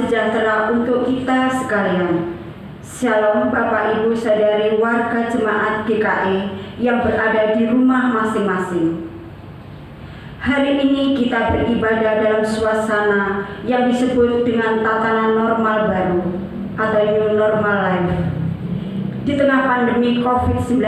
sejahtera untuk kita sekalian. Shalom Bapak Ibu Saudari warga jemaat GKI yang berada di rumah masing-masing. Hari ini kita beribadah dalam suasana yang disebut dengan tatanan normal baru atau new normal life. Di tengah pandemi COVID-19,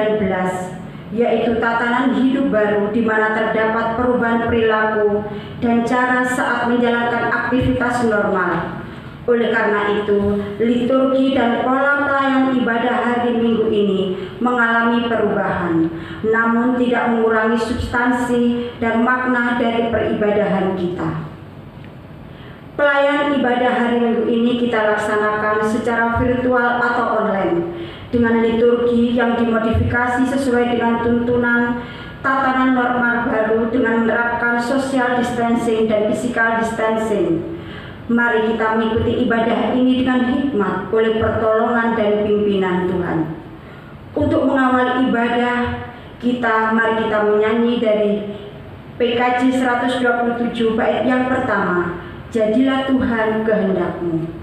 yaitu tatanan hidup baru di mana terdapat perubahan perilaku dan cara saat menjalankan aktivitas normal. Oleh karena itu, liturgi dan pola pelayan ibadah hari Minggu ini mengalami perubahan, namun tidak mengurangi substansi dan makna dari peribadahan kita. Pelayan ibadah hari Minggu ini kita laksanakan secara virtual atau online, dengan liturgi yang dimodifikasi sesuai dengan tuntunan tatanan normal baru dengan menerapkan social distancing dan physical distancing. Mari kita mengikuti ibadah ini dengan hikmat oleh pertolongan dan pimpinan Tuhan. Untuk mengawal ibadah kita, mari kita menyanyi dari PKJ 127 bait yang pertama, Jadilah Tuhan kehendak-Mu.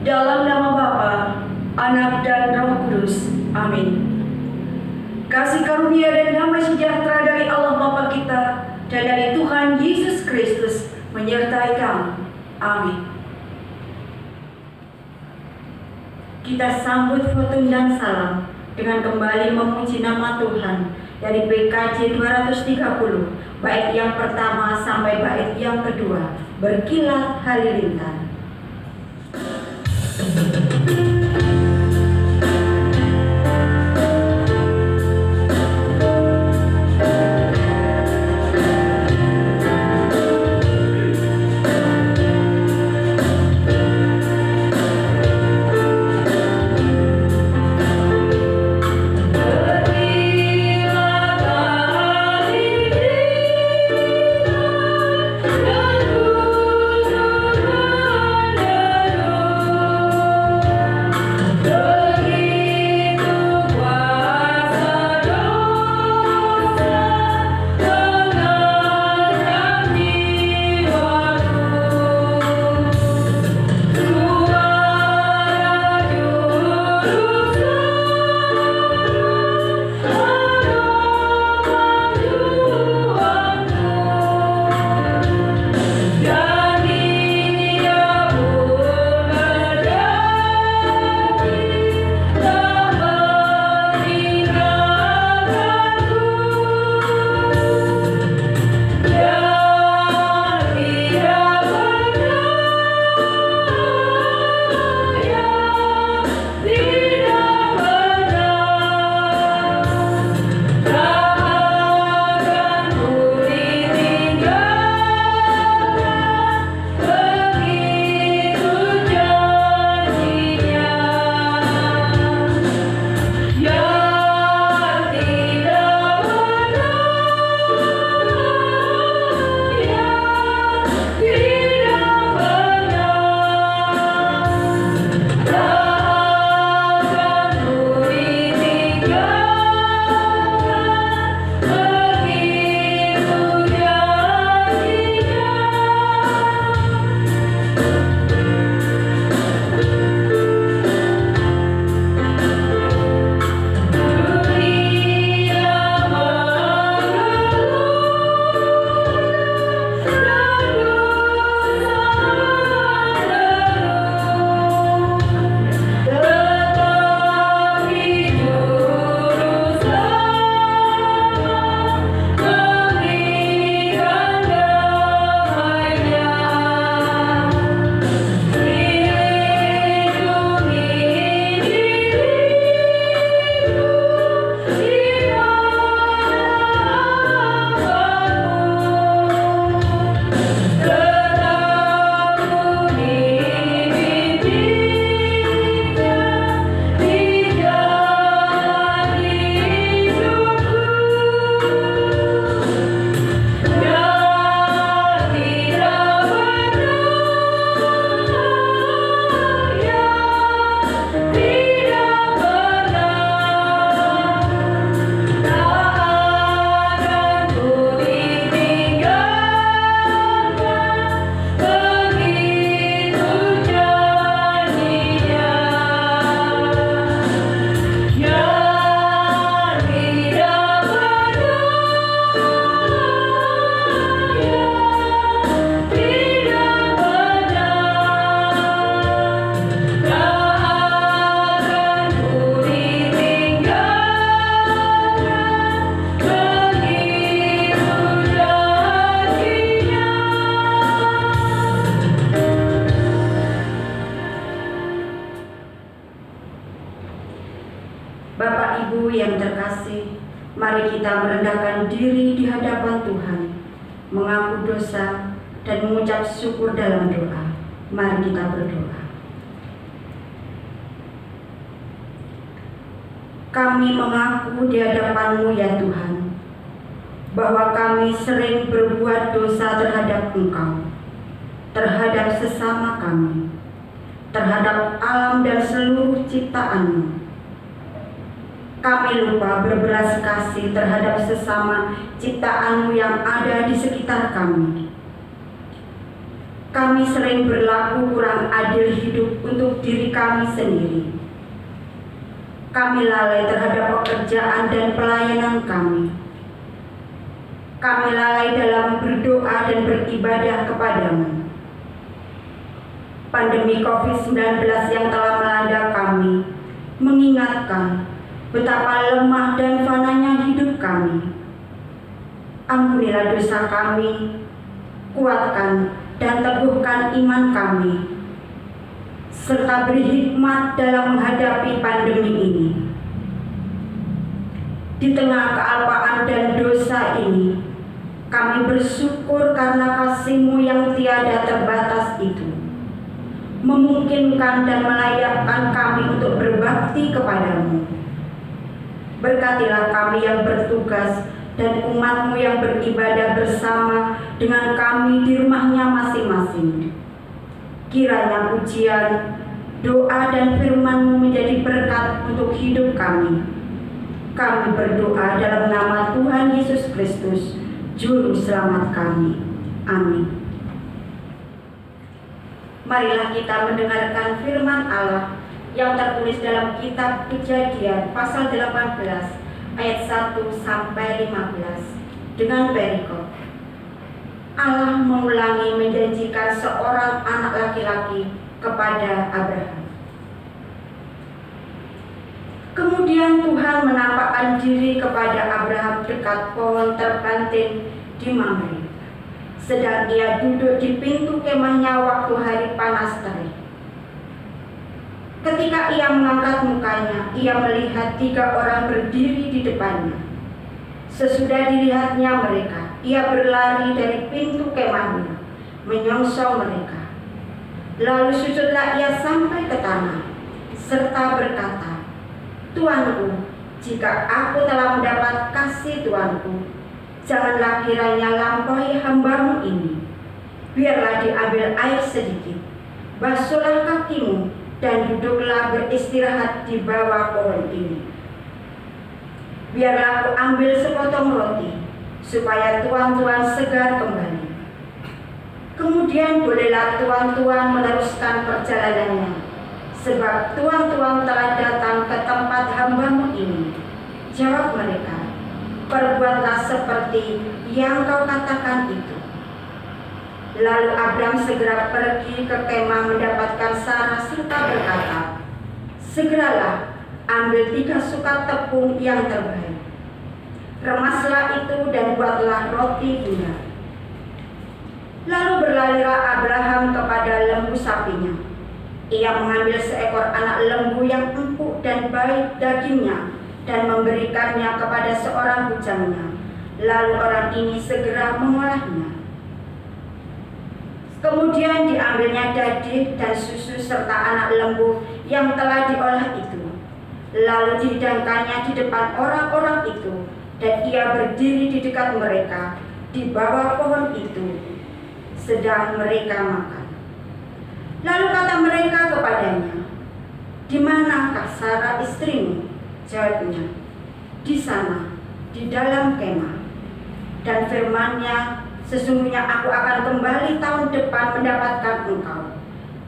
Dalam nama Bapa, Anak dan Roh Kudus. Amin. Kasih karunia dan damai sejahtera dari Allah Bapa kita dan dari Tuhan Yesus Kristus menyertai kamu. Amin. Kita sambut votum dan salam dengan kembali memuji nama Tuhan dari PKJ 230 bait yang pertama sampai bait yang kedua, Berkilat Halilintar. kasih, mari kita merendahkan diri di hadapan Tuhan, mengaku dosa, dan mengucap syukur dalam doa. Mari kita berdoa. Kami mengaku di hadapan-Mu ya Tuhan, bahwa kami sering berbuat dosa terhadap Engkau, terhadap sesama kami, terhadap alam dan seluruh ciptaan-Mu. Kami lupa berbelas kasih terhadap sesama ciptaan-Mu yang ada di sekitar kami. Kami sering berlaku kurang adil hidup untuk diri kami sendiri. Kami lalai terhadap pekerjaan dan pelayanan kami. Kami lalai dalam berdoa dan beribadah kepadamu. Pandemi COVID-19 yang telah melanda kami mengingatkan betapa lemah dan fananya hidup kami. Ampunilah dosa kami, kuatkan dan teguhkan iman kami, serta beri hikmat dalam menghadapi pandemi ini. Di tengah kealpaan dan dosa ini, kami bersyukur karena kasih-Mu yang tiada terbatas itu memungkinkan dan melayakkan kami untuk berbakti kepadamu. Berkatilah kami yang bertugas dan umat-Mu yang beribadah bersama dengan kami di rumahnya masing-masing. Kiranya pujian, doa dan firman-Mu menjadi berkat untuk hidup kami. Kami berdoa dalam nama Tuhan Yesus Kristus, Juru Selamat kami. Amin. Marilah kita mendengarkan firman Allah yang tertulis dalam kitab Kejadian pasal 18 ayat 1 sampai 15 dengan perikop. Allah mengulangi menjanjikan seorang anak laki-laki kepada Abraham. Kemudian Tuhan menampakkan diri kepada Abraham dekat pohon terbantin di Mamre, sedang ia duduk di pintu kemahnya waktu hari panas terik. Ketika ia mengangkat mukanya, ia melihat 3 orang berdiri di depannya. Sesudah dilihatnya mereka, ia berlari dari pintu kemahnya, menyongsong mereka. Lalu sujudlah ia sampai ke tanah, serta berkata, "Tuanku, jika aku telah mendapat kasih Tuanku, janganlah kiranya lampaui hamba-Mu ini. Biarlah diambil air sedikit, basuhlah kakimu, dan duduklah beristirahat di bawah pohon ini. Biarlah aku ambil sepotong roti, supaya tuan-tuan segar kembali. Kemudian bolehlah tuan-tuan meneruskan perjalanannya, sebab tuan-tuan telah datang ke tempat hamba-Mu ini." Jawab mereka, "Perbuatlah seperti yang kau katakan itu." Lalu Abram segera pergi ke kemah mendapatkan Sarah serta berkata, "Segeralah ambil 3 sukat tepung yang terbaik. Remaslah itu dan buatlah roti gula." Lalu berlarilah Abraham kepada lembu sapinya. Ia mengambil seekor anak lembu yang empuk dan baik dagingnya dan memberikannya kepada seorang bujangnya. Lalu orang ini segera mengolahnya. Kemudian diambilnya daging dan susu serta anak lembu yang telah diolah itu. Lalu dihidangkannya di depan orang-orang itu, dan ia berdiri di dekat mereka di bawah pohon itu, sedang mereka makan. Lalu kata mereka kepadanya, "Di manakah Sarah istrimu?" Jawabnya, "Di sana, di dalam kemah." Dan firman-Nya, "Sesungguhnya aku akan kembali tahun depan mendapatkan engkau.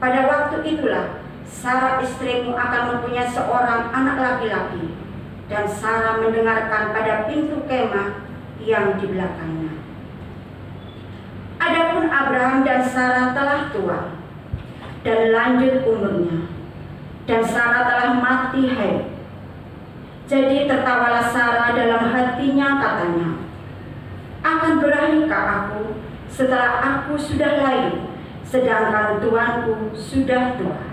Pada waktu itulah Sarah istrimu akan mempunyai seorang anak laki-laki." Dan Sarah mendengarkan pada pintu kemah yang di belakangnya. Adapun Abraham dan Sarah telah tua dan lanjut umurnya, dan Sarah telah mati haid. Jadi tertawalah Sarah dalam hatinya, katanya, "Akan berakhirkah aku setelah aku sudah layu, sedangkan tuanku sudah tua?"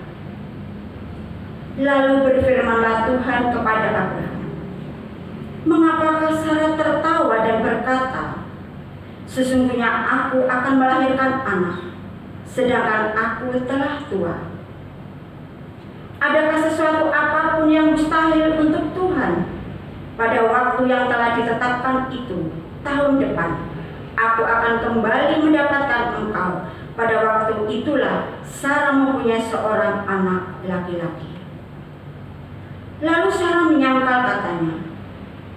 Lalu berfirmanlah Tuhan kepada Abraham, Mengapakah Sarah tertawa dan berkata, "Sesungguhnya aku akan melahirkan anak, sedangkan aku telah tua"? Adakah sesuatu apapun yang mustahil untuk Tuhan? Pada waktu yang telah ditetapkan itu, tahun depan, aku akan kembali mendapatkan engkau. Pada waktu itulah Sarah mempunyai seorang anak laki-laki. Lalu Sarah menyangkal katanya,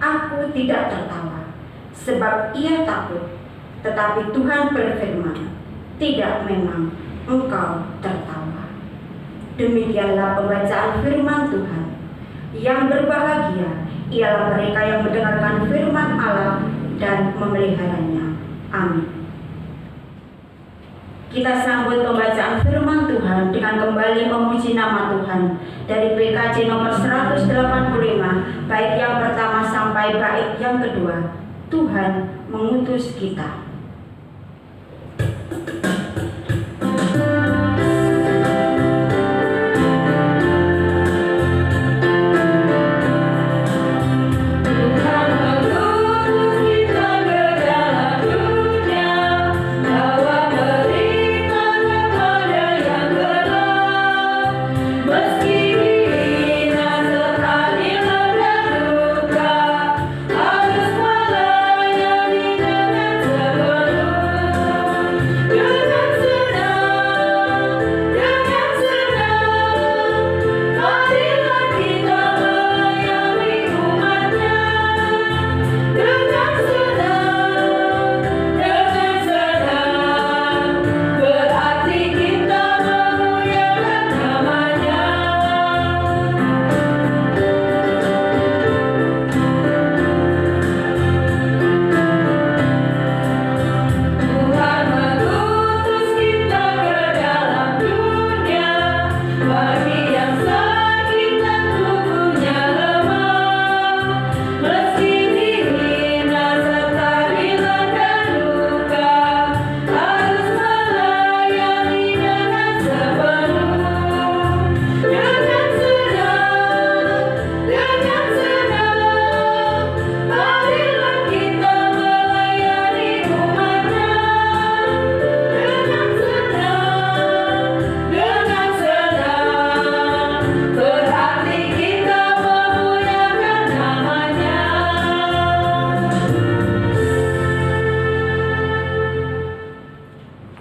"Aku tidak tertawa, sebab ia takut." Tetapi Tuhan berfirman, "Tidak, memang engkau tertawa." Demikianlah pembacaan firman Tuhan. Yang berbahagia ialah mereka yang mendengarkan firman Allah dan memeliharanya. Amin. Kita sambut pembacaan firman Tuhan dengan kembali memuji nama Tuhan dari PKJ nomor 185, bait yang pertama sampai bait yang kedua. Tuhan mengutus kita.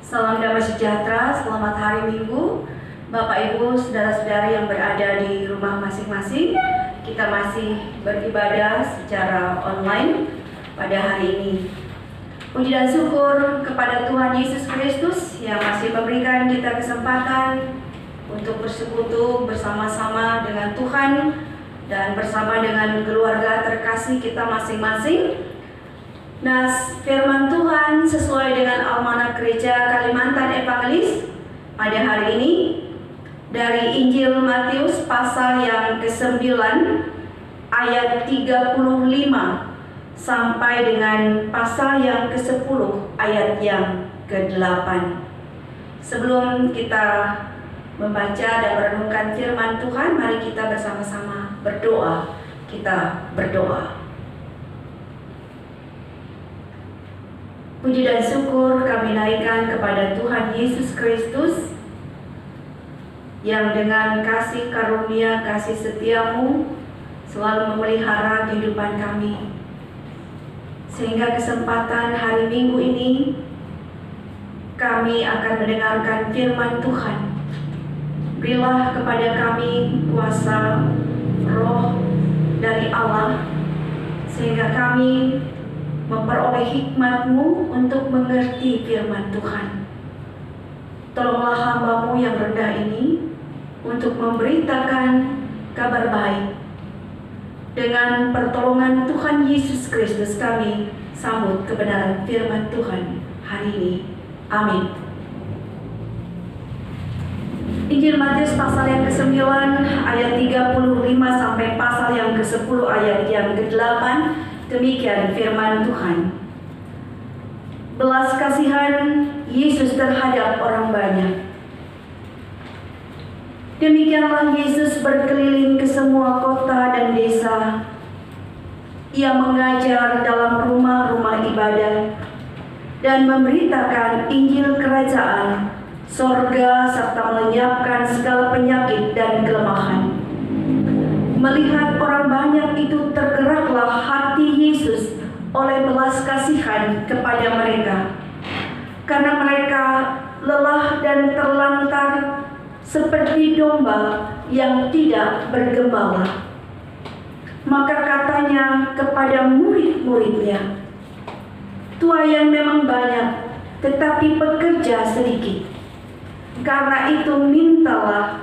Salam damai sejahtera, selamat hari Minggu. Bapak Ibu, saudara-saudari yang berada di rumah masing-masing, kita masih beribadah secara online pada hari ini. Puji dan syukur kepada Tuhan Yesus Kristus yang masih memberikan kita kesempatan untuk bersekutu bersama-sama dengan Tuhan dan bersama dengan keluarga terkasih kita masing-masing. Nah, firman Tuhan sesuai dengan Almanak Gereja Kalimantan Evangelis pada hari ini dari Injil Matius pasal yang ke-9 ayat 35 sampai dengan pasal yang ke-10 ayat yang ke-8. Sebelum kita membaca dan merenungkan firman Tuhan, mari kita bersama-sama berdoa. Kita berdoa. Puji dan syukur kami naikkan kepada Tuhan Yesus Kristus yang dengan kasih karunia, kasih setiamu selalu memelihara kehidupan kami. Sehingga kesempatan hari Minggu ini kami akan mendengarkan firman Tuhan. Berilah kepada kami kuasa roh dari Allah sehingga kami memperoleh hikmat-Mu untuk mengerti firman Tuhan. Tolonglah hamba-Mu yang rendah ini untuk memberitakan kabar baik. Dengan pertolongan Tuhan Yesus Kristus kami sambut kebenaran firman Tuhan hari ini. Amin. Injil Matius pasal yang ke-9 ayat 35 sampai pasal yang ke-10 ayat yang ke-8. Demikian firman Tuhan. Belas kasihan Yesus terhadap orang banyak. Demikianlah Yesus berkeliling ke semua kota dan desa. Ia mengajar dalam rumah-rumah ibadat dan memberitakan Injil Kerajaan sorga serta melenyapkan segala penyakit dan kelemahan. Melihat orang banyak itu, tergeraklah hati Yesus oleh belas kasihan kepada mereka, karena mereka lelah dan terlantar seperti domba yang tidak bergembala. Maka katanya kepada murid-muridnya, "Tuaian memang banyak, tetapi pekerja sedikit. Karena itu mintalah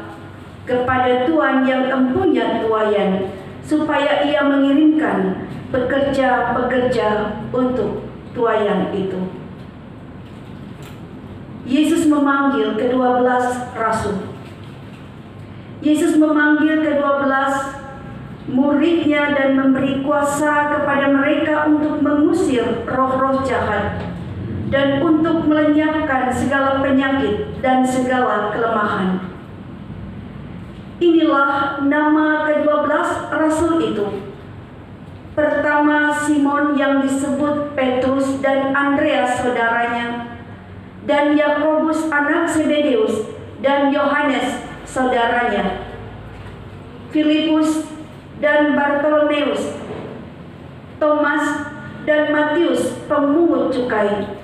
kepada Tuhan yang empunya tuaian, supaya ia mengirimkan pekerja-pekerja untuk tuaian itu." Yesus memanggil ke-12 rasul. Yesus memanggil ke-12 muridnya dan memberi kuasa kepada mereka untuk mengusir roh-roh jahat dan untuk melenyapkan segala penyakit dan segala kelemahan. Inilah nama ke-12 rasul itu. Pertama, Simon yang disebut Petrus dan Andreas saudaranya, dan Yakobus anak Zebedeus dan Yohanes saudaranya, Filipus dan Bartolomeus, Thomas dan Matius pemungut cukai,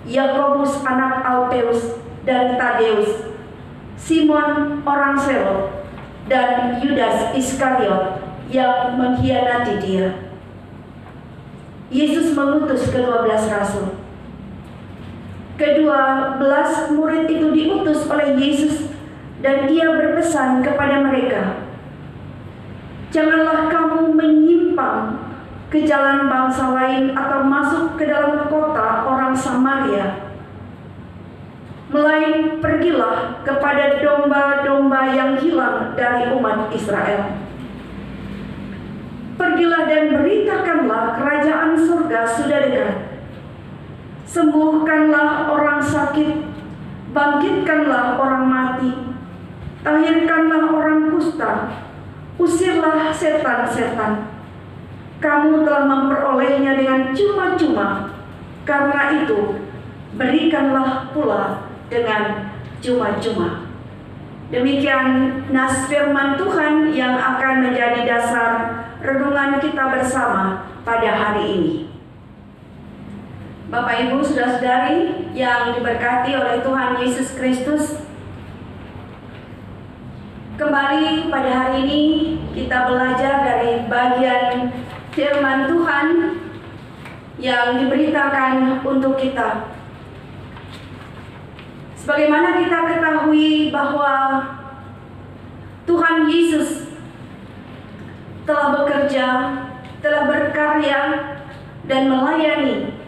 Yakobus anak Alpeus dan Tadeus, Simon orang Selot, dan Yudas Iskariot yang mengkhianati dia. Yesus mengutus ke-12 rasul. Ke-12 murid itu diutus oleh Yesus, dan ia berpesan kepada mereka, "Janganlah kamu menyimpang ke jalan bangsa lain atau masuk ke dalam kota orang Samaria. Melainkan pergilah kepada domba-domba yang hilang dari umat Israel. Pergilah dan beritakanlah kerajaan surga sudah dekat. Sembuhkanlah orang sakit, bangkitkanlah orang mati, tahirkanlah orang kusta, usirlah setan-setan. Kamu telah memperolehnya dengan cuma-cuma, karena itu berikanlah pula dengan cuma-cuma." Demikian nas firman Tuhan yang akan menjadi dasar renungan kita bersama pada hari ini. Bapak, Ibu, saudara-saudari yang diberkati oleh Tuhan Yesus Kristus, kembali pada hari ini kita belajar dari bagian firman Tuhan yang diberitakan untuk kita. Sebagaimana kita ketahui bahwa Tuhan Yesus telah bekerja, telah berkarya dan melayani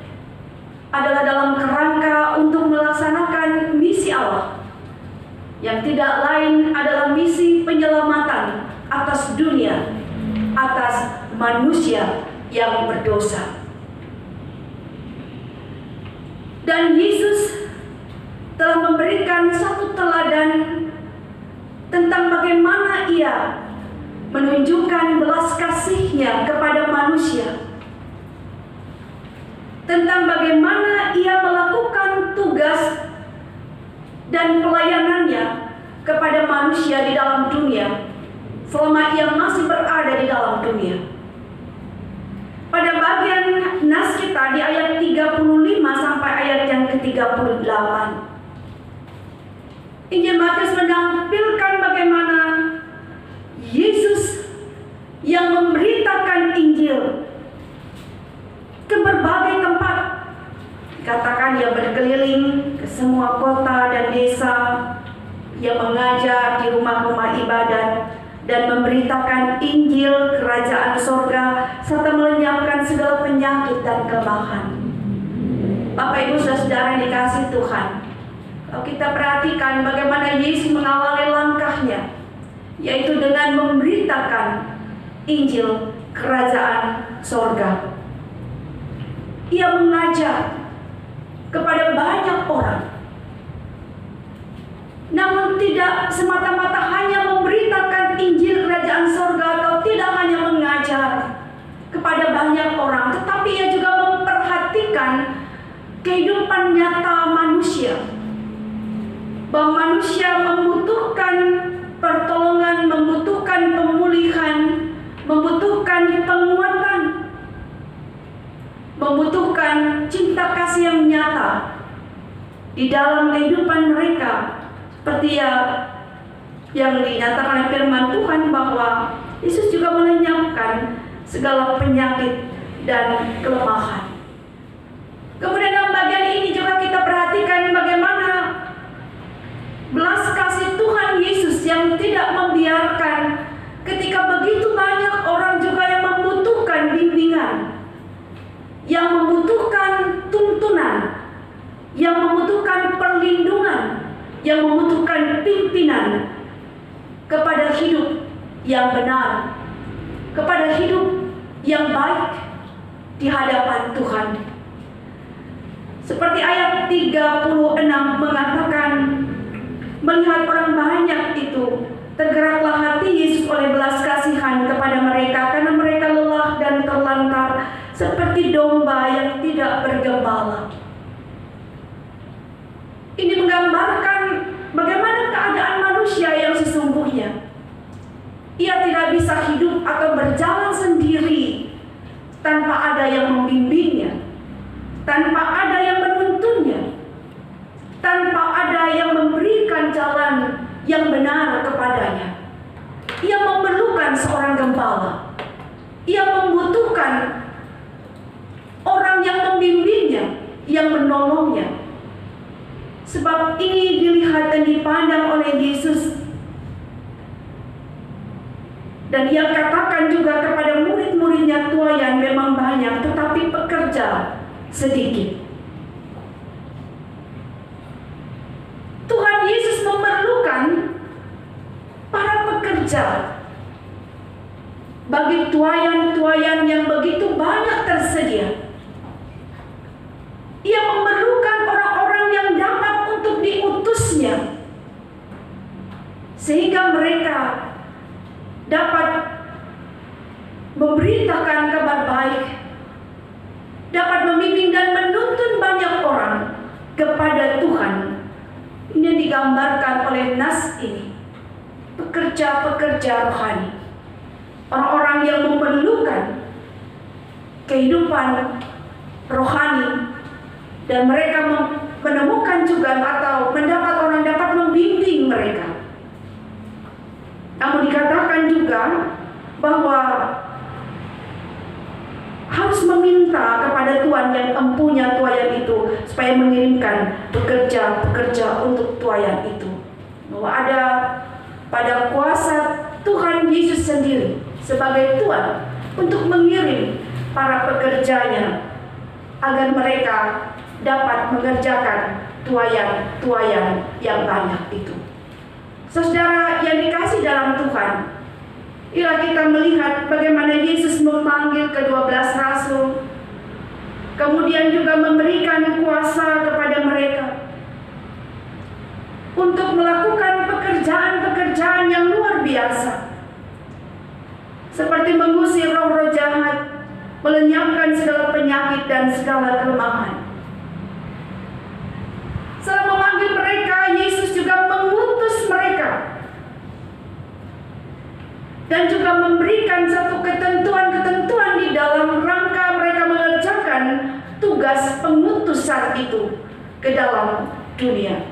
adalah dalam kerangka untuk melaksanakan misi Allah, yang tidak lain adalah misi penyelamatan atas dunia, atas manusia yang berdosa. Dan Yesus telah memberikan satu teladan tentang bagaimana ia menunjukkan belas kasih-Nya kepada manusia, tentang bagaimana ia melakukan tugas dan pelayanannya kepada manusia di dalam dunia selama ia masih berada di dalam dunia. Pada bagian nas kita di ayat 35 sampai ayat yang ke-38, Injil Matius menampilkan bagaimana Yesus yang memberitakan Injil ke berbagai tempat. Katakan ia berkeliling ke semua kota dan desa. Ia mengajar di rumah-rumah ibadat dan memberitakan Injil kerajaan sorga serta melenyapkan segala penyakit dan kelemahan. Bapak, Ibu, saudara yang dikasihi Tuhan, kalau kita perhatikan bagaimana Yesus mengawali langkahnya, yaitu dengan memberitakan Injil kerajaan sorga. Ia mengajar kepada banyak orang, namun tidak semata-mata hanya memberitakan Injil kerajaan sorga atau tidak hanya mengajar kepada banyak orang, tetapi ia juga memperhatikan kehidupan nyata manusia. Bahwa manusia membutuhkan pertolongan, membutuhkan pemulihan, membutuhkan penguatan, membutuhkan cinta kasih yang nyata di dalam kehidupan mereka. Seperti yang dinyatakan oleh firman Tuhan bahwa Yesus juga melenyapkan segala penyakit dan kelemahan. Kemudian dalam bagian ini juga kita perhatikan bagaimana belas kasih Tuhan Yesus yang tidak membiarkan ketika begitu banyak orang juga yang membutuhkan bimbingan, yang membutuhkan tuntunan, yang membutuhkan perlindungan, yang membutuhkan pimpinan kepada hidup yang benar, kepada hidup yang baik di hadapan Tuhan. Seperti ayat 36 mengatakan, melihat orang banyak itu, tergeraklah hati Yesus oleh belas kasihan kepada mereka, karena mereka lelah dan terlantar seperti domba yang tidak bergembala. Ini menggambarkan bagaimana keadaan manusia yang sesungguhnya. Ia tidak bisa hidup atau berjalan sendiri tanpa ada yang membimbingnya, tanpa ada yang menuntunnya, tanpa ada yang memberikan jalan yang benar kepadanya. Ia memerlukan seorang gembala. Ia membutuhkan orang yang membimbingnya, yang menolongnya. Sebab ini dilihat dan dipandang oleh Yesus. Dan ia katakan juga kepada murid-muridnya, tuaian memang banyak, tetapi pekerja sedikit. Tuhan Yesus memerlukan para pekerja bagi tuaian-tuaian yang begitu banyak tersedia. Ia memerlukan orang-orang yang dapat untuk diutusnya, sehingga mereka dapat memberitakan kabar baik, dapat membimbing dan menuntun banyak orang kepada Tuhan. Ini yang digambarkan oleh nas ini, pekerja-pekerja rohani, orang-orang yang memerlukan kehidupan rohani, dan mereka menemukan juga atau mendapat orang dapat membimbing mereka. Namun dikatakan juga bahwa harus meminta kepada Tuhan yang empunya tuaian itu supaya mengirimkan pekerja-pekerja untuk tuaian itu. Bahwa ada pada kuasa Tuhan Yesus sendiri sebagai Tuhan untuk mengirim para pekerjanya agar mereka dapat mengerjakan tuaian-tuaian yang banyak itu. Saudara yang dikasih dalam Tuhan, inilah kita melihat bagaimana Yesus memanggil ke-12 rasul, kemudian juga memberikan kuasa kepada mereka untuk melakukan pekerjaan-pekerjaan yang luar biasa, seperti mengusir roh-roh jahat, melenyapkan segala penyakit dan segala kelemahan. Setelah memanggil mereka, Yesus juga mengutus mereka dan juga memberikan satu ketentuan-ketentuan di dalam rangka mereka mengerjakan tugas pengutusan itu ke dalam dunia.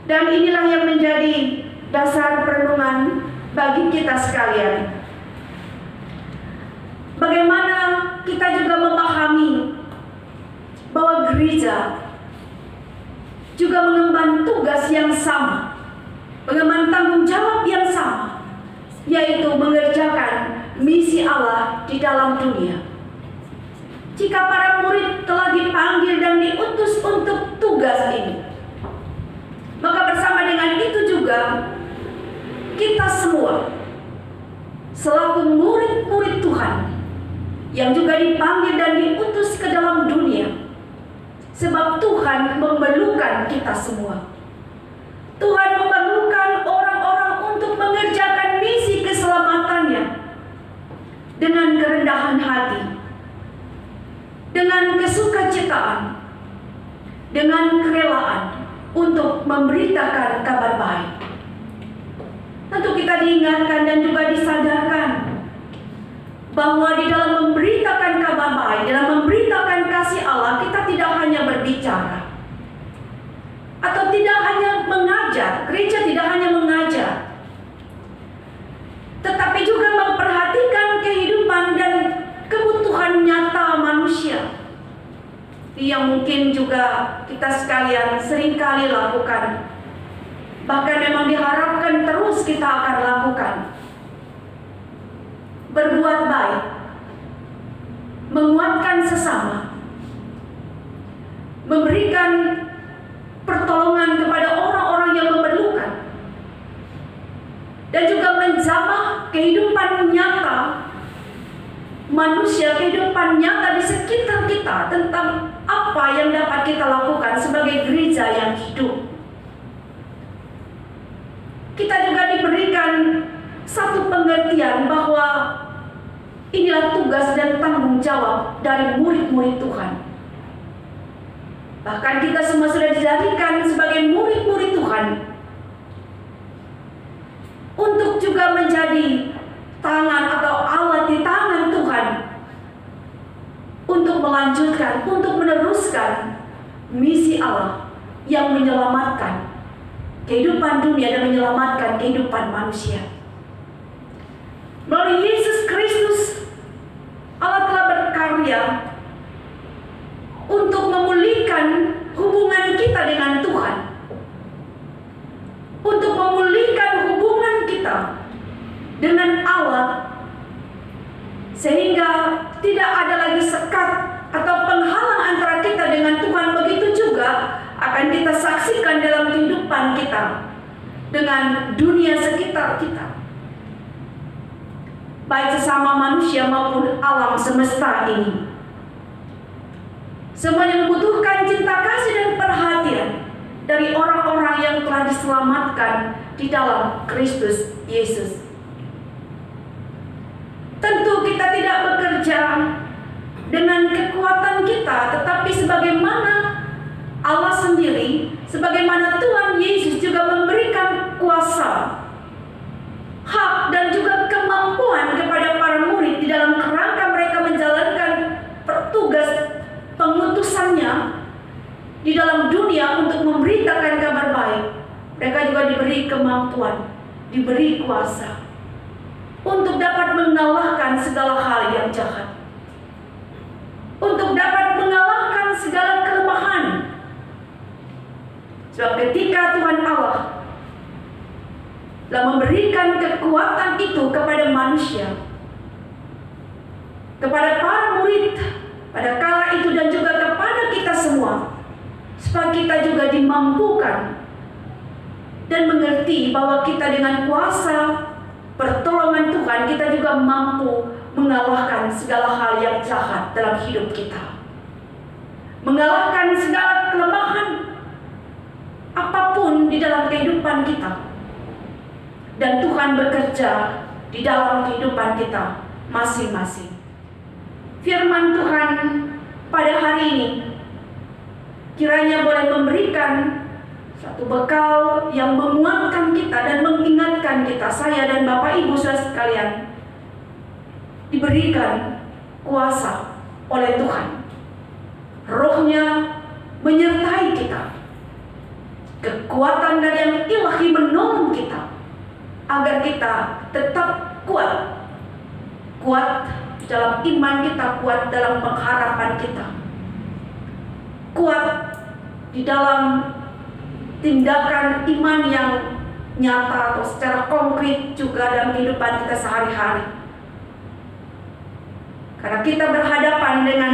Dan inilah yang menjadi dasar perenungan bagi kita sekalian. Bagaimana kita juga memahami bahwa gereja juga mengemban tugas yang sama, mengemban tanggung jawab yang sama, yaitu mengerjakan misi Allah di dalam dunia. Jika para murid telah dipanggil dan diutus untuk tugas ini, maka bersama dengan itu juga kita semua selaku murid-murid Tuhan yang juga dipanggil dan diutus ke dalam dunia. Sebab Tuhan memerlukan kita semua. Tuhan memerlukan orang-orang untuk mengerjakan misi keselamatannya dengan kerendahan hati, dengan kesukacitaan, dengan kerelaan untuk memberitakan kabar baik. Tentu kita diingatkan dan juga disadarkan bahwa di dalam memberitakan kabar baik, dalam memberitakan kasih Allah, kita tidak hanya berbicara atau tidak hanya mengajar. Gereja tidak hanya mengajar, tetapi juga memperhatikan kehidupan dan kebutuhan nyata manusia yang mungkin juga kita sekalian seringkali lakukan, bahkan memang diharapkan terus kita akan lakukan. Berbuat baik, menguatkan sesama, memberikan pertolongan kepada orang-orang yang memerlukan, dan juga menjamah kehidupan nyata manusia, kehidupan nyata di sekitar kita tentang apa yang dapat kita lakukan sebagai gereja yang hidup. Kita juga diberikan satu pengertian bahwa inilah tugas dan tanggung jawab dari murid-murid Tuhan. Bahkan kita semua sudah dijadikan sebagai murid-murid Tuhan untuk juga menjadi tangan atau alat di tangan Tuhan untuk melanjutkan, untuk meneruskan misi Allah yang menyelamatkan kehidupan dunia dan menyelamatkan kehidupan manusia. Melalui Yesus Kristus, Allah telah berkarya untuk memulihkan hubungan kita dengan Tuhan, untuk memulihkan hubungan kita dengan Allah, sehingga tidak ada lagi sekat atau penghalang antara kita dengan Tuhan. Begitu juga akan kita saksikan dalam kehidupan kita dengan dunia sekitar kita, baik sesama manusia maupun alam semesta ini. Semuanya membutuhkan cinta kasih dan perhatian dari orang-orang yang telah diselamatkan di dalam Kristus Yesus. Tentu kita tidak bekerja dengan kekuatan kita, tetapi sebagaimana Allah sendiri, sebagaimana Tuhan Yesus juga memberikan kuasa, hak dan juga kemampuan kepada para murid di dalam kerangka mereka menjalankan tugas pengutusannya di dalam dunia untuk memberitakan kabar baik. Mereka juga diberi kemampuan, diberi kuasa untuk dapat mengalahkan segala hal yang jahat, untuk dapat mengalahkan segala kelemahan. Sebab ketika Tuhan Allah telah memberikan kekuatan itu kepada manusia, kepada para murid pada kala itu dan juga kepada kita semua, supaya kita juga dimampukan dan mengerti bahwa kita dengan kuasa pertolongan Tuhan, kita juga mampu mengalahkan segala hal yang jahat dalam hidup kita, mengalahkan segala kelemahan apapun di dalam kehidupan kita. Dan Tuhan bekerja di dalam kehidupan kita masing-masing. Firman Tuhan pada hari ini kiranya boleh memberikan satu bekal yang menguatkan kita dan mengingatkan kita, saya dan Bapak Ibu saudara sekalian, diberikan kuasa oleh Tuhan. Roh-Nya menyertai kita. Kekuatan dari yang ilahi menolong kita agar kita tetap kuat dalam iman kita, kuat dalam pengharapan kita, kuat di dalam tindakan iman yang nyata atau secara konkret juga dalam kehidupan kita sehari-hari. Karena kita berhadapan dengan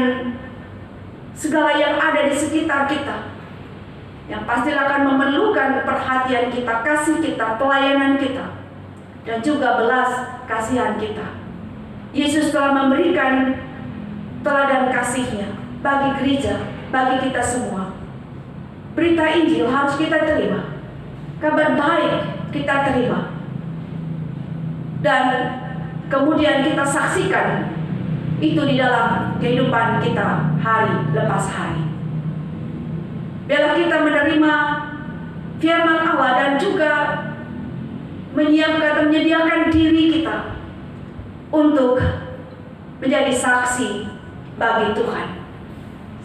segala yang ada di sekitar kita, yang pasti akan memerlukan perhatian kita, kasih kita, pelayanan kita, dan juga belas kasihan kita. Yesus telah memberikan teladan kasih-Nya bagi gereja, bagi kita semua. Berita Injil harus kita terima, kabar baik kita terima, dan kemudian kita saksikan itu di dalam kehidupan kita hari lepas hari. Biarlah kita menerima firman Allah dan juga menyediakan diri kita untuk menjadi saksi bagi Tuhan.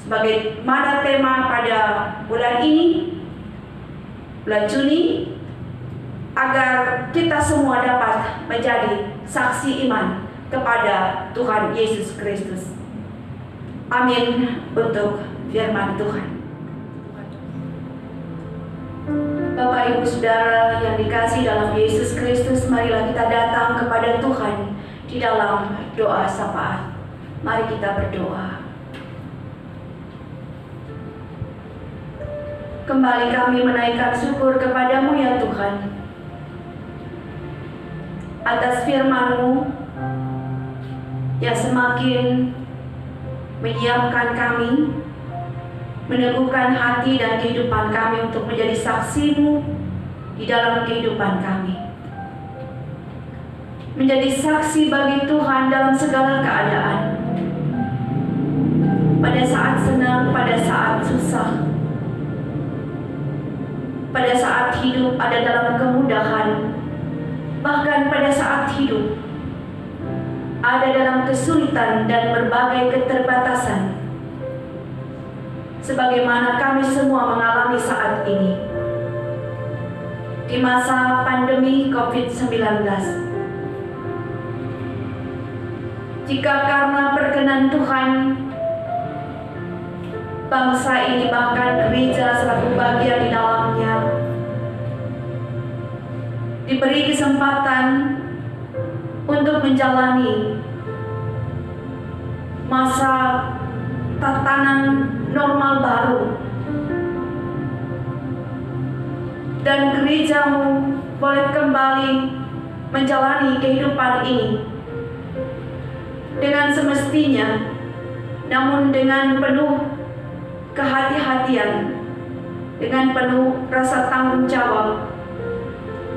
Sebagaimana tema pada bulan ini, bulan Juni, agar kita semua dapat menjadi saksi iman kepada Tuhan Yesus Kristus. Amin untuk firman Tuhan. Bapak Ibu Saudara yang dikasihi dalam Yesus Kristus, marilah kita datang kepada Tuhan di dalam doa syafaat. Mari kita berdoa. Kembali kami menaikkan syukur kepadamu ya Tuhan, atas firman-Mu yang semakin menyiapkan kami, meneguhkan hati dan kehidupan kami untuk menjadi saksi-Mu di dalam kehidupan kami. Menjadi saksi bagi Tuhan dalam segala keadaan. Pada saat senang, pada saat susah, pada saat hidup ada dalam kemudahan, bahkan pada saat hidup ada dalam kesulitan dan berbagai keterbatasan, sebagaimana kami semua mengalami saat ini di masa pandemi COVID-19. Jika karena perkenan Tuhan, bangsa ini bahkan gereja selaku bagian di dalamnya diberi kesempatan untuk menjalani masa tatanan normal baru, dan gereja-Mu boleh kembali menjalani kehidupan ini dengan semestinya, namun dengan penuh kehati-hatian, dengan penuh rasa tanggung jawab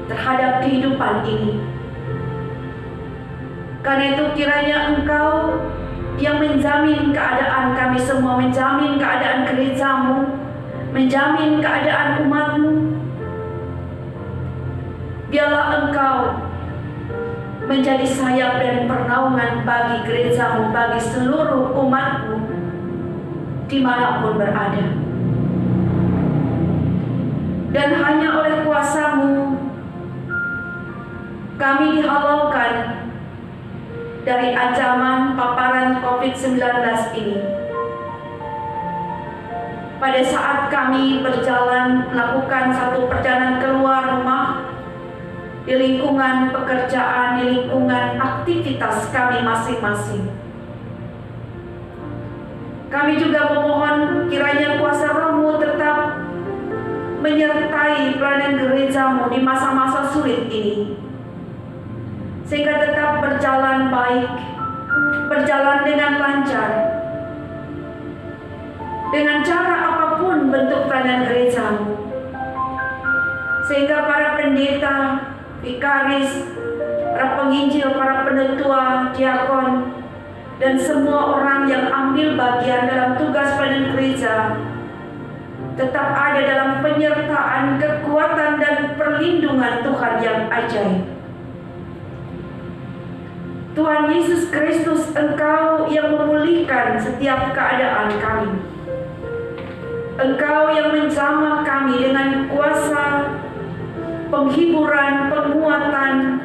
terhadap kehidupan ini. Karena itu kiranya Engkau yang menjamin keadaan kami semua, menjamin keadaan gereja-Mu, menjamin keadaan umat-Mu. Biarlah Engkau menjadi sayap dan pernaungan bagi gereja-Mu, bagi seluruh umat-Mu dimanapun berada. Dan hanya oleh kuasa-Mu kami dihalaukan dari ancaman paparan COVID-19 ini. Pada saat kami berjalan melakukan satu perjalanan keluar rumah, di lingkungan pekerjaan, di lingkungan aktivitas kami masing-masing, kami juga memohon kiranya kuasa Roh-Mu tetap menyertai pelayanan gereja-Mu di masa-masa sulit ini, sehingga tetap berjalan baik, berjalan dengan lancar, dengan cara apapun bentuk pelayanan gereja-Mu, sehingga para pendeta, vikaris, para penginjil, para penetua, diakon, dan semua orang yang ambil bagian dalam tugas pelayanan gereja tetap ada dalam penyertaan, kekuatan, dan perlindungan Tuhan yang ajaib. Tuhan Yesus Kristus, Engkau yang memulihkan setiap keadaan kami. Engkau yang menjamah kami dengan kuasa, penghiburan, penguatan,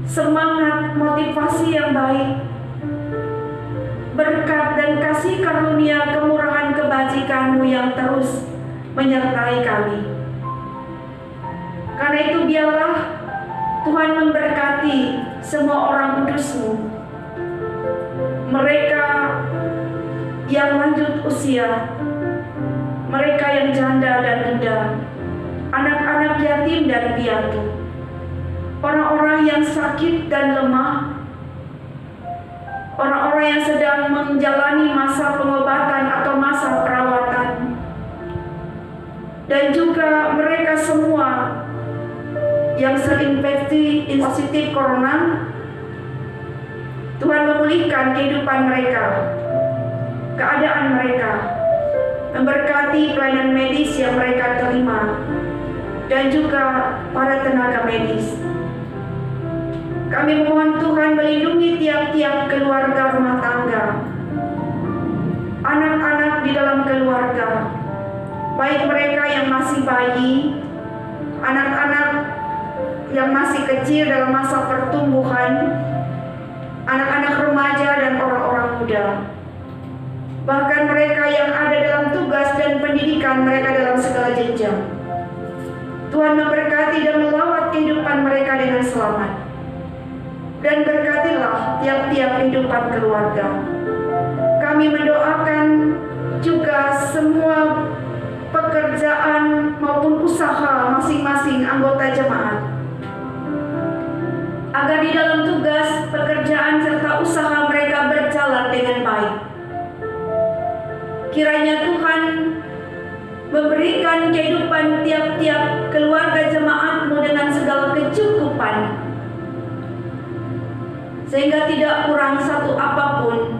semangat, motivasi yang baik, berkat dan kasih karunia kemurahan kebajikan-Mu yang terus menyertai kami. Karena itu biarlah Tuhan memberkati semua orang kudus-Mu, mereka yang lanjut usia, mereka yang janda dan duda, anak-anak yatim dan piatu, orang-orang yang sakit dan lemah, orang-orang yang sedang menjalani masa pengobatan atau masa perawatan, dan juga mereka semua yang terinfeksi positif corona Tuhan memulihkan kehidupan mereka, keadaan mereka, memberkati pelayanan medis yang mereka terima, dan juga para tenaga medis. Kami memohon Tuhan melindungi tiap-tiap keluarga rumah tangga, anak-anak di dalam keluarga, baik mereka yang masih bayi, anak-anak yang masih kecil dalam masa pertumbuhan, anak-anak remaja dan orang-orang muda, bahkan mereka yang ada dalam tugas dan pendidikan mereka dalam segala jenjang. Tuhan memberkati dan melawat kehidupan mereka dengan selamat, dan berkatilah tiap-tiap kehidupan keluarga. Kami mendoakan juga semua pekerjaan maupun usaha masing-masing anggota jemaat, agar di dalam tugas, pekerjaan, serta usaha mereka berjalan dengan baik. Kiranya Tuhan memberikan kehidupan tiap-tiap keluarga jemaat-Mu dengan segala kecukupan, sehingga tidak kurang satu apapun.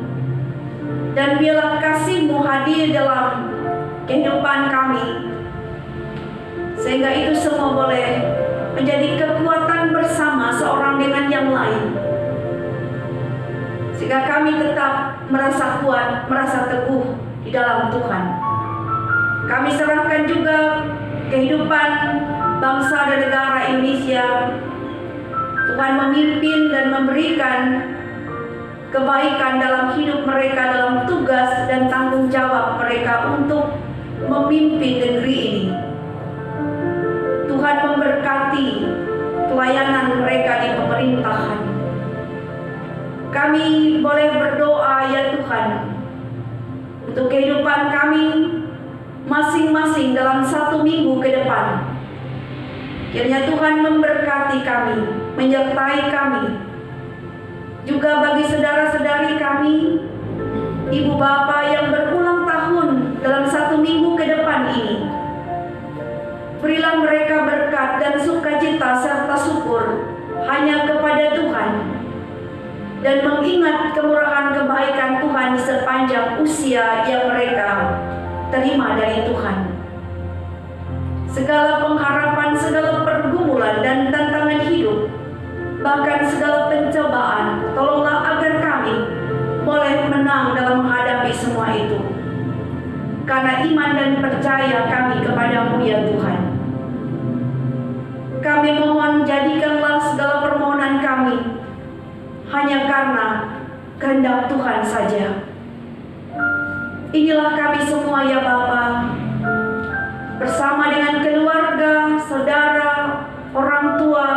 Dan biarlah kasih-Mu hadir dalam kehidupan kami, sehingga itu semua boleh menjadi kekuatan bersama seorang dengan yang lain, sehingga kami tetap merasa kuat, merasa teguh di dalam Tuhan. Kami serahkan juga kehidupan bangsa dan negara Indonesia. Tuhan memimpin dan memberikan kebaikan dalam hidup mereka, dalam tugas dan tanggung jawab mereka untuk memimpin negeri ini. Tuhan memberkati pelayanan mereka di pemerintahan. Kami boleh berdoa ya Tuhan, untuk kehidupan kami masing-masing dalam 1 minggu ke depan. Kiranya Tuhan memberkati kami, menyertai kami. Juga bagi saudara-saudari kami, ibu bapa yang berulang tahun dalam 1 minggu ke depan ini, berilah mereka berkat dan sukacita serta syukur hanya kepada Tuhan, dan mengingat kemurahan kebaikan Tuhan sepanjang usia yang mereka terima dari Tuhan. Segala pengharapan, segala pergumulan dan tantangan hidup, bahkan segala pencobaan, tolonglah agar kami boleh menang dalam menghadapi semua itu, karena iman dan percaya kami kepadamu ya Tuhan. Kami mohon, jadikanlah segala permohonan kami hanya karena kehendak Tuhan saja. Inilah kami semua ya Bapa, bersama dengan keluarga, saudara, orang tua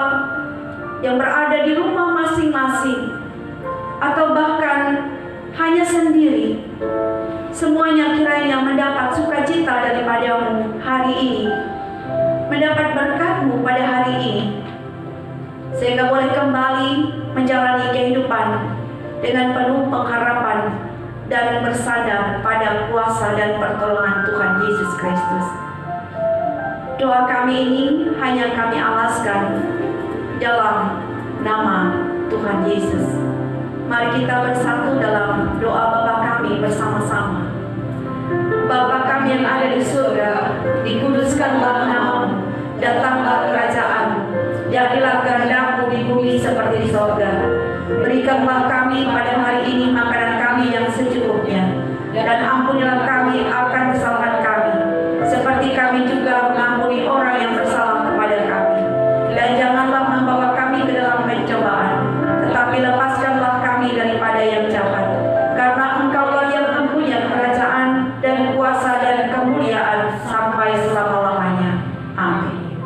yang berada di rumah masing-masing, atau bahkan hanya sendiri. Semuanya kiranya mendapat sukacita daripada-Mu hari ini, mendapat berkat-Mu pada hari ini, sehingga boleh kembali menjalani kehidupan dengan penuh pengharapan dan bersandar pada kuasa dan pertolongan Tuhan Yesus Kristus. Doa kami ini hanya kami alaskan dalam nama Tuhan Yesus. Mari kita bersatu dalam doa Bapa kami bersama-sama. Bapa kami yang ada di surga, dikuduskanlah nama-Mu, datanglah kerajaan-Mu, jadilah kehendak-Mu di bumi seperti di surga. Berikanlah kami pada hari ini makanan kami yang secukupnya, dan ampunilah kami akan kesalahan kami, seperti kami juga mengampuni orang yang bersalah kepada kami. Dan janganlah membawa kami ke dalam pencobaan, tetapi lepaskanlah kami daripada yang jahat. Karena Engkaulah yang mempunyai kerajaan dan kuasa dan kemuliaan sampai selama-lamanya. Amin.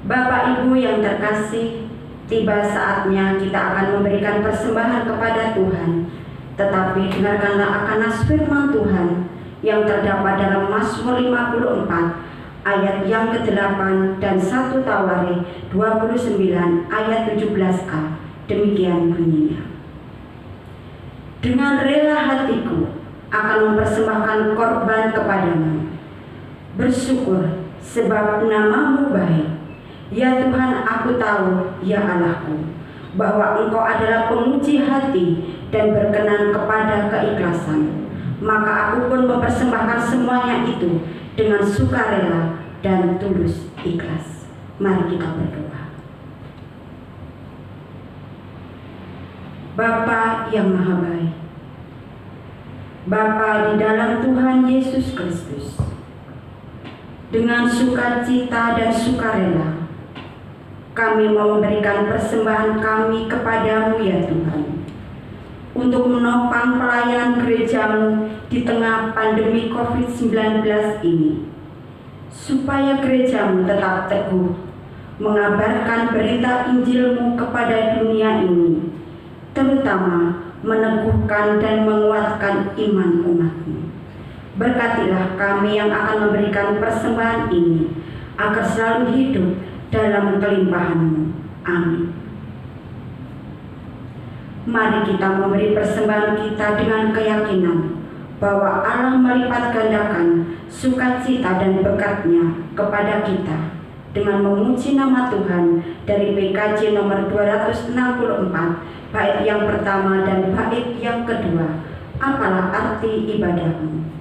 Bapak Ibu yang terkasih, tiba saatnya kita akan memberikan persembahan kepada Tuhan. Tetapi dengarkanlah akan nas firman Tuhan yang terdapat dalam Mazmur 54 ayat yang ke-8 dan 1 Tawarikh 29 ayat 17a. Demikian bunyinya. Dengan rela hatiku akan mempersembahkan korban kepadamu. Bersyukur sebab nama-Mu baik. Ya Tuhan, aku tahu, ya Allahku, bahwa Engkau adalah penguji hati dan berkenan kepada keikhlasan. Maka aku pun mempersembahkan semuanya itu dengan sukarela dan tulus ikhlas. Mari kita berdoa. Bapa yang Maha Baik, Bapa di dalam Tuhan Yesus Kristus, dengan sukacita dan sukarela kami mau memberikan persembahan kami kepadamu ya Tuhan, untuk menopang pelayanan gerejamu di tengah pandemi COVID-19 ini, supaya gerejamu tetap teguh mengabarkan berita Injilmu kepada dunia ini, terutama meneguhkan dan menguatkan iman umatmu. Berkatilah kami yang akan memberikan persembahan ini, agar selalu hidup dalam kelimpahan-Mu. Amin. Mari kita memberi persembahan kita dengan keyakinan bahwa Allah melipat gandakan sukacita dan berkat-Nya kepada kita dengan memuji nama Tuhan dari PKJ nomor 264, bait yang pertama dan bait yang kedua. Apalah arti ibadahmu?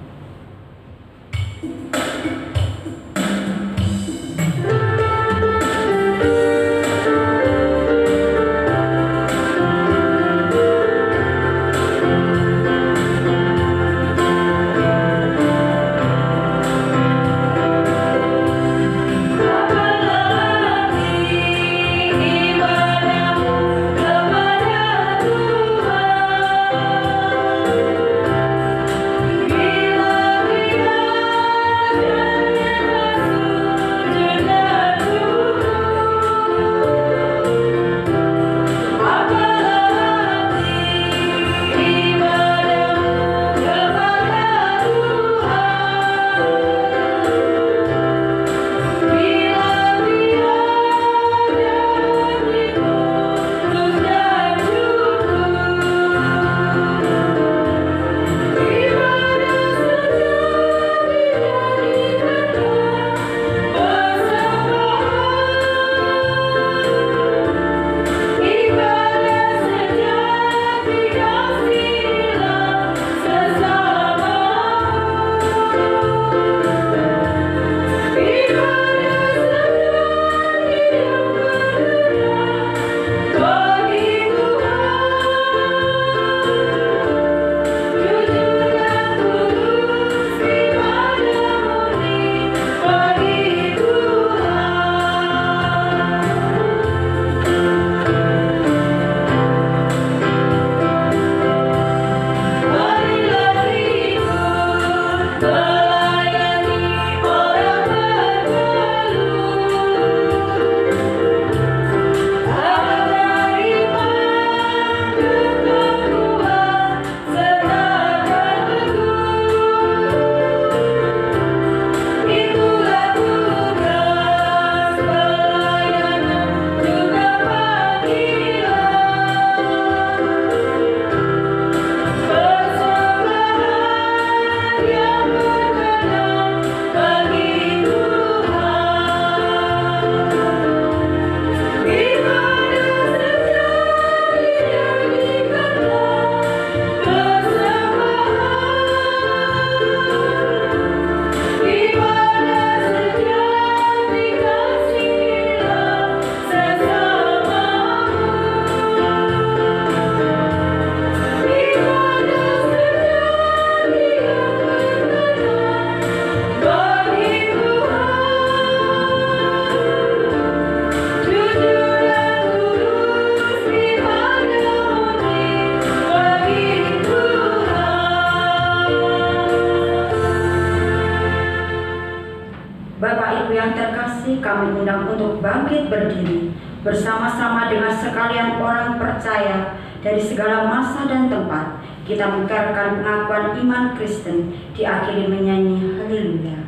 Kami undang untuk bangkit berdiri bersama-sama dengan sekalian orang percaya dari segala masa dan tempat. Kita mengikrarkan pengakuan iman Kristen, diakhiri menyanyi haleluya.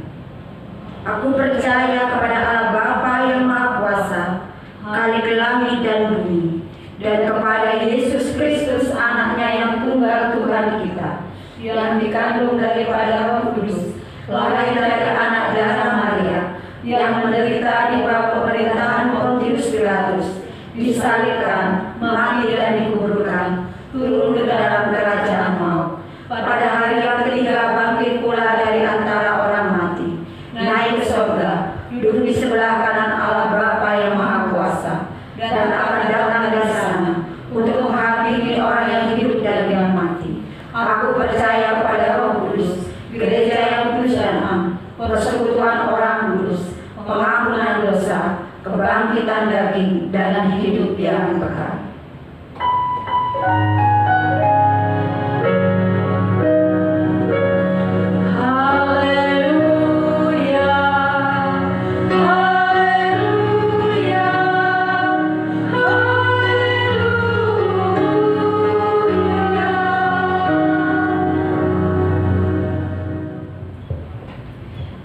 Aku percaya kepada Allah Bapa yang Maha Kuasa, Khalik langit dan bumi, dan kepada Yesus Kristus anaknya yang tunggal Tuhan kita, yang dikandung daripada Roh Kudus, lahir dari anak darah Maria, yang menderita di bawah pemerintahan Pontius Pilatus, disalibkan, dalam kerajaan maut. Pada hari yang ketiga bangkit pula dari antara orang mati, naik ke surga, duduk di sebelah kanan Allah Bapa yang Maha Kuasa, dan akan datang dari sana untuk menghakimi orang yang hidup dan yang mati. Aku percaya kepada Roh Kudus, gereja yang kudus dan am, persekutuan orang kudus, pengampunan dosa, kebangkitan daging, dan hidup yang kekal.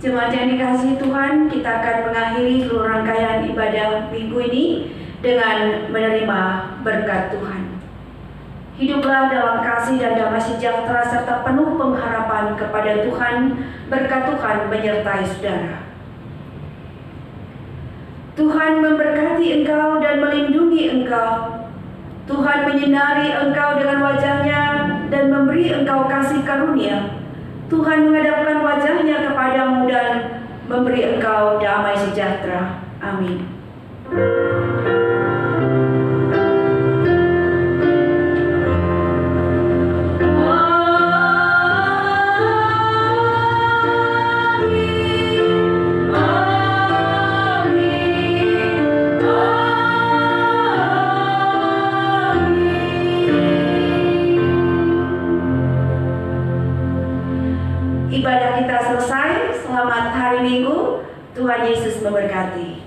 Jemaat yang dikasihi Tuhan, kita akan mengakhiri seluruh rangkaian ibadah minggu ini dengan menerima berkat Tuhan. Hiduplah dalam kasih dan damai sejahtera serta penuh pengharapan kepada Tuhan, berkat Tuhan menyertai saudara. Tuhan memberkati engkau dan melindungi engkau. Tuhan menyinari engkau dengan wajah-Nya dan memberi engkau kasih karunia. Tuhan menghadapkan wajah-Nya kepadamu dan memberi engkau damai sejahtera. Amin. Ibadah kita selesai. Selamat hari Minggu. Tuhan Yesus memberkati.